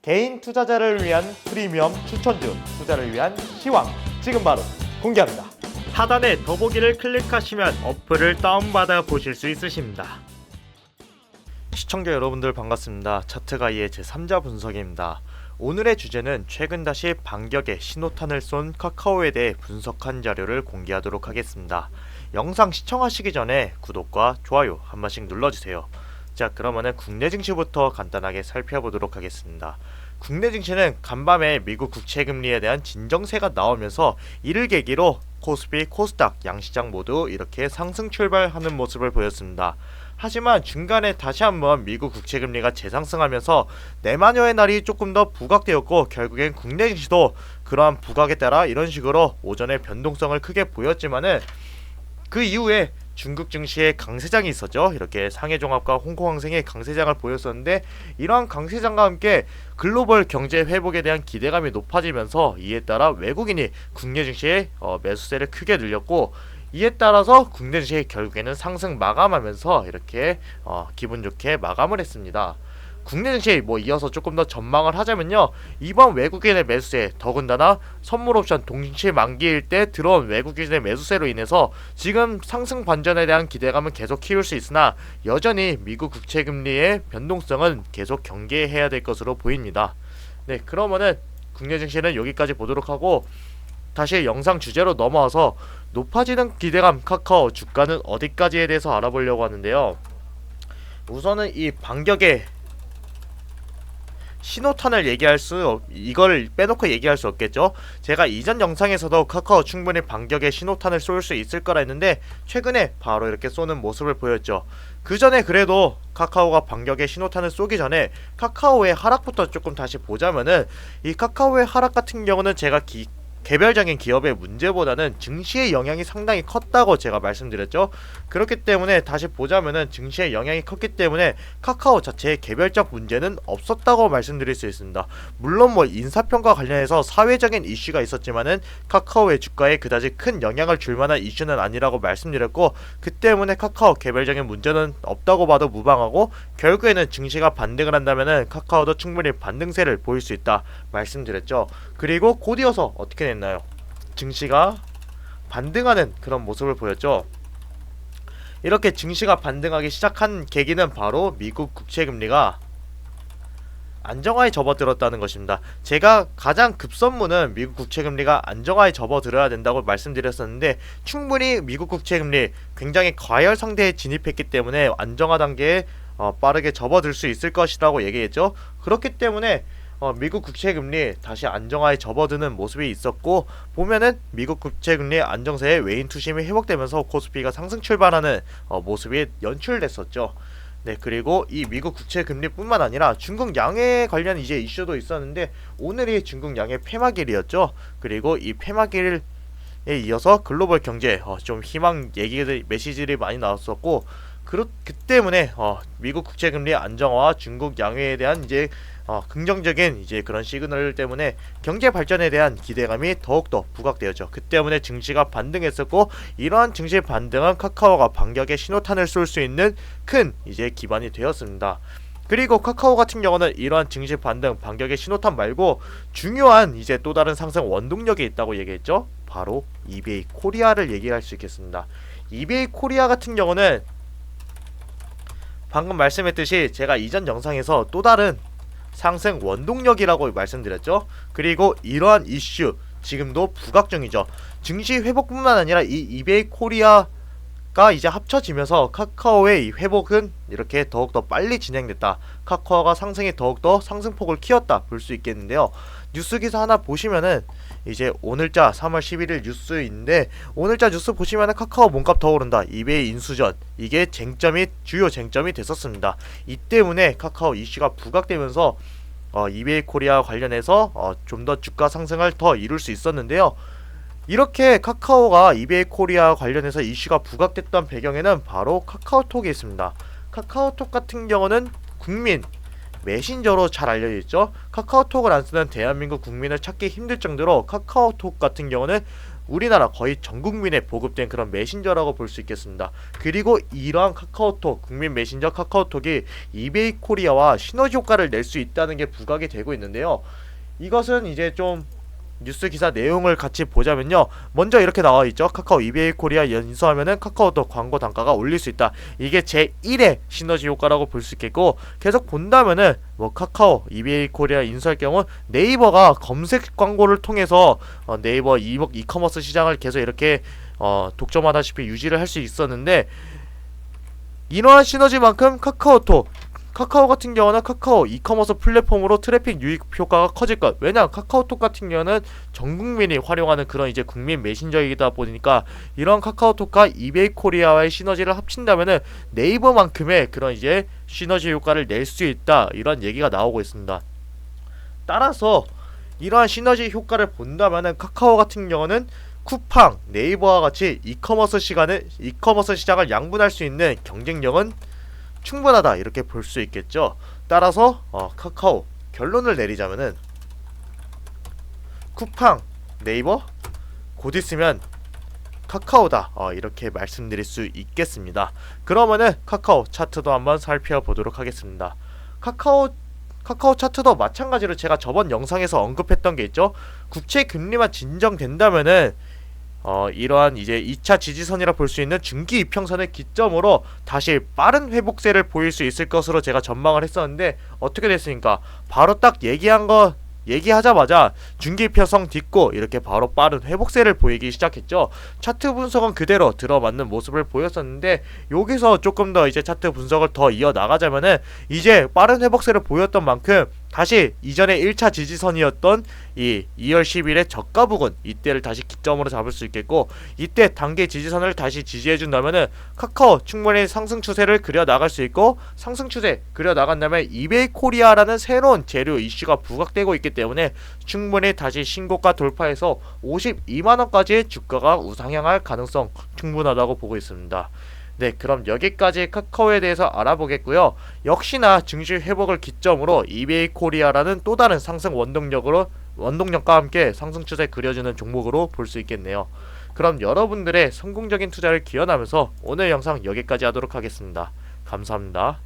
개인 투자자를 위한 프리미엄 추천주, 투자를 위한 시황 지금 바로 공개합니다. 하단에 더보기를 클릭하시면 어플을 다운받아 보실 수 있으십니다. 시청자 여러분들 반갑습니다. 차트가이의 제3자 분석입니다. 오늘의 주제는 최근 다시 반격의 신호탄을 쏜 카카오에 대해 분석한 자료를 공개하도록 하겠습니다. 영상 시청하시기 전에 구독과 좋아요 한 번씩 눌러주세요. 자, 그러면은 국내 증시부터 간단하게 살펴보도록 하겠습니다. 국내 증시는 간밤에 미국 국채금리에 대한 진정세가 나오면서 이를 계기로 코스피, 코스닥 양시장 모두 이렇게 상승 출발하는 모습을 보였습니다. 하지만 중간에 다시 한번 미국 국채금리가 재상승하면서 내마녀의 날이 조금 더 부각되었고, 결국엔 국내 증시도 그러한 부각에 따라 이런 식으로 오전에 변동성을 크게 보였지만은 그 이후에 중국 증시의 강세장이 있었죠. 이렇게 상해종합과 홍콩항생의 강세장을 보였었는데, 이러한 강세장과 함께 글로벌 경제 회복에 대한 기대감이 높아지면서 이에 따라 외국인이 국내 증시에 매수세를 크게 늘렸고, 이에 따라서 국내 증시 결국에는 상승 마감하면서 이렇게 기분 좋게 마감을 했습니다. 국내 증시 이어서 조금 더 전망을 하자면요, 이번 외국인의 매수세, 더군다나 선물 옵션 동시 만기일 때 들어온 외국인의 매수세로 인해서 지금 상승 반전에 대한 기대감은 계속 키울 수 있으나 여전히 미국 국채 금리의 변동성은 계속 경계해야 될 것으로 보입니다. 네, 그러면은 국내 증시는 여기까지 보도록 하고, 다시 영상 주제로 넘어와서 높아지는 기대감 카카오 주가는 어디까지에 대해서 알아보려고 하는데요. 우선은 이 반격의 신호탄을 이걸 빼놓고 얘기할 수 없겠죠. 제가 이전 영상에서도 카카오 충분히 반격의 신호탄을 쏠 수 있을 거라 했는데, 최근에 바로 이렇게 쏘는 모습을 보였죠. 그 전에 그래도 카카오가 반격의 신호탄을 쏘기 전에 카카오의 하락부터 조금 다시 보자면은, 이 카카오의 하락 같은 경우는 제가 개별적인 기업의 문제보다는 증시의 영향이 상당히 컸다고 제가 말씀드렸죠. 그렇기 때문에 다시 보자면은 증시의 영향이 컸기 때문에 카카오 자체의 개별적 문제는 없었다고 말씀드릴 수 있습니다. 물론 인사평가 관련해서 사회적인 이슈가 있었지만은 카카오의 주가에 그다지 큰 영향을 줄 만한 이슈는 아니라고 말씀드렸고, 그 때문에 카카오 개별적인 문제는 없다고 봐도 무방하고, 결국에는 증시가 반등을 한다면은 카카오도 충분히 반등세를 보일 수 있다 말씀드렸죠. 그리고 곧이어서 어떻게 됐나요? 증시가 반등하는 그런 모습을 보였죠. 이렇게 증시가 반등하기 시작한 계기는 바로 미국 국채금리가 안정화에 접어들었다는 것입니다. 제가 가장 급선무는 미국 국채금리가 안정화에 접어들어야 된다고 말씀드렸었는데, 충분히 미국 국채금리 굉장히 과열 상태에 진입했기 때문에 안정화 단계에 빠르게 접어들 수 있을 것이라고 얘기했죠. 그렇기 때문에 미국 국채금리 다시 안정화에 접어드는 모습이 있었고, 보면은 미국 국채금리의 안정세에 외인 투심이 회복되면서 코스피가 상승 출발하는 모습이 연출됐었죠. 네, 그리고 이 미국 국채금리뿐만 아니라 중국 양해 관련 이제 이슈도 있었는데, 오늘이 중국 양해 폐막일이었죠. 그리고 이 폐막일에 이어서 글로벌 경제 좀 희망 얘기들 메시지들이 많이 나왔었고, 그 때문에 미국 국채금리 안정화와 중국 양해에 대한 이제 긍정적인 이제 그런 시그널 때문에 경제 발전에 대한 기대감이 더욱더 부각되었죠. 그 때문에 증시가 반등했었고, 이러한 증시 반등은 카카오가 반격의 신호탄을 쏠 수 있는 큰 이제 기반이 되었습니다. 그리고 카카오 같은 경우는 이러한 증시 반등, 반격의 신호탄 말고 중요한 이제 또 다른 상승 원동력이 있다고 얘기했죠. 바로 이베이 코리아를 얘기할 수 있겠습니다. 이베이 코리아 같은 경우는 방금 말씀했듯이 제가 이전 영상에서 또 다른 상승 원동력이라고 말씀드렸죠. 그리고 이러한 이슈 지금도 부각 중이죠. 증시 회복뿐만 아니라 이 이베이 코리아가 이제 합쳐지면서 카카오의 이 회복은 이렇게 더욱더 빨리 진행됐다. 카카오가 상승이 더욱더 상승폭을 키웠다 볼 수 있겠는데요. 뉴스 기사 하나 보시면은 이제 오늘자 3월 11일 뉴스인데, 오늘자 뉴스 보시면은 카카오 몸값 더 오른다, 이베이 인수전, 이게 주요 쟁점이 됐었습니다. 이 때문에 카카오 이슈가 부각되면서 이베이 코리아 관련해서 좀 더 주가 상승을 더 이룰 수 있었는데요. 이렇게 카카오가 이베이 코리아 관련해서 이슈가 부각됐던 배경에는 바로 카카오톡이 있습니다. 카카오톡 같은 경우는 국민 메신저로 잘 알려져 있죠. 카카오톡을 안 쓰는 대한민국 국민을 찾기 힘들 정도로 카카오톡 같은 경우는 우리나라 거의 전 국민에 보급된 그런 메신저라고 볼 수 있겠습니다. 그리고 이러한 카카오톡, 국민 메신저 카카오톡이 이베이 코리아와 시너지 효과를 낼 수 있다는 게 부각이 되고 있는데요. 이것은 이제 좀 뉴스 기사 내용을 같이 보자면요. 먼저 이렇게 나와 있죠. 카카오 이베이 코리아 연수하면은 카카오톡 광고 단가가 올릴 수 있다. 이게 제1의 시너지 효과라고 볼 수 있겠고, 계속 본다면은 뭐 카카오 이베이 코리아 인수할 경우 네이버가 검색 광고를 통해서 네이버 이커머스 시장을 계속 이렇게 독점하다시피 유지를 할 수 있었는데, 이러한 시너지만큼 카카오 같은 경우는 카카오 이커머스 플랫폼으로 트래픽 유입 효과가 커질 것. 왜냐, 카카오톡 같은 경우는 전 국민이 활용하는 그런 이제 국민 메신저이다 보니까 이런 카카오톡과 이베이 코리아와의 시너지를 합친다면은 네이버만큼의 그런 이제 시너지 효과를 낼 수 있다, 이런 얘기가 나오고 있습니다. 따라서 이러한 시너지 효과를 본다면은 카카오 같은 경우는 쿠팡, 네이버와 같이 이커머스 시장을 양분할 수 있는 경쟁력은 충분하다, 이렇게 볼 수 있겠죠. 따라서 카카오 결론을 내리자면은 쿠팡, 네이버 곧 있으면 카카오다, 이렇게 말씀드릴 수 있겠습니다. 그러면은 카카오 차트도 한번 살펴보도록 하겠습니다. 카카오 차트도 마찬가지로 제가 저번 영상에서 언급했던 게 있죠. 국채 금리만 진정된다면은 이러한 이제 2차 지지선이라 볼 수 있는 중기 이평선을 기점으로 다시 빠른 회복세를 보일 수 있을 것으로 제가 전망을 했었는데, 어떻게 됐습니까? 바로 딱 얘기하자마자 중기 이평선 딛고 이렇게 바로 빠른 회복세를 보이기 시작했죠. 차트 분석은 그대로 들어맞는 모습을 보였었는데, 여기서 조금 더 이제 차트 분석을 더 이어나가자면은 이제 빠른 회복세를 보였던 만큼 다시 이전에 1차 지지선이었던 이 2월 10일의 저가 부근, 이때를 다시 기점으로 잡을 수 있겠고, 이때 단기 지지선을 다시 지지해준다면은 카카오 충분히 상승 추세를 그려 나갈 수 있고, 상승 추세 그려 나간다면 이베이 코리아라는 새로운 재료 이슈가 부각되고 있기 때문에 충분히 다시 신고가 돌파해서 52만원까지의 주가가 우상향할 가능성 충분하다고 보고 있습니다. 네, 그럼 여기까지 카카오에 대해서 알아보겠고요. 역시나 증시 회복을 기점으로 이베이 코리아라는 또 다른 상승 원동력과 함께 상승 추세 그려주는 종목으로 볼 수 있겠네요. 그럼 여러분들의 성공적인 투자를 기원하면서 오늘 영상 여기까지 하도록 하겠습니다. 감사합니다.